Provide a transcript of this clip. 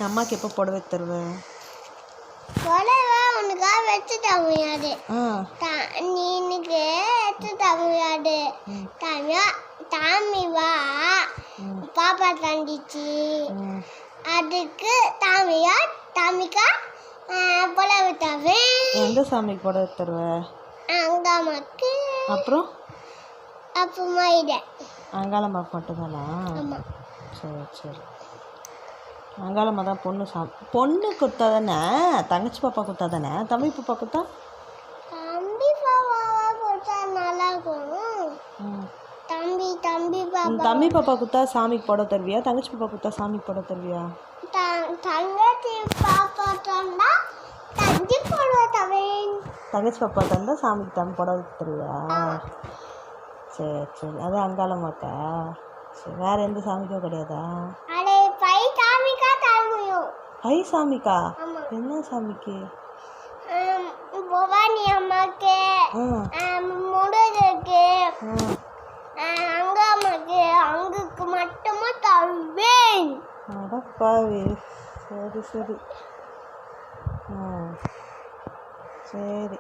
அம்மாக்கு எப்போ புடவை தருவ? புடவை உனக்காக வச்சு தர முடியாது. நீ எனக்கு வச்சு தர முடியாது. தாமி வா பாப்பா தண்டிச்சு அதுக்கு தாமிக்கா புடவை தருவேன். எந்த சாமிக்கு புடவை தருவ? அங்காமாக்கு. அப்புறம் அப்புறமா இதை அங்காளம்மாக்கு மட்டும்தானா? சரி சரி. அங்காளம்மா தான் பொண்ணு கொடுத்தா தானே? தங்கச்சி பாப்பா கொடுத்தா தானே? தம்பி பாப்பா கொடுத்தா? தம்பி பாப்பா கொடுத்தா நல்லா இருக்கும். தம்பி பாப்பா கொடுத்தா சாமிக்கு போட தருவியா? தங்கச்சி பாப்பா கொடுத்தா சாமிக்கு போட தருவியா? தங்கச்சி பாப்பா தந்தா தங்கச்சி போட தருவேன். தங்கச்சி பாப்பா தந்தா சாமிக்கு போட தருவியா? சரி சரி. அது அங்காளம்மாக்கா? சரி. வேற எந்த சாமிக்கும் கிடையாதா? ஐ சாமிக்கா? என்ன சாமிக்கு? பவானி அம்மாக்கு, முருகருக்கு, அங்காமாக்கு, அங்குக்கு மட்டுமா தருவேன். அடப்பாவி. சரி சரி. சரி.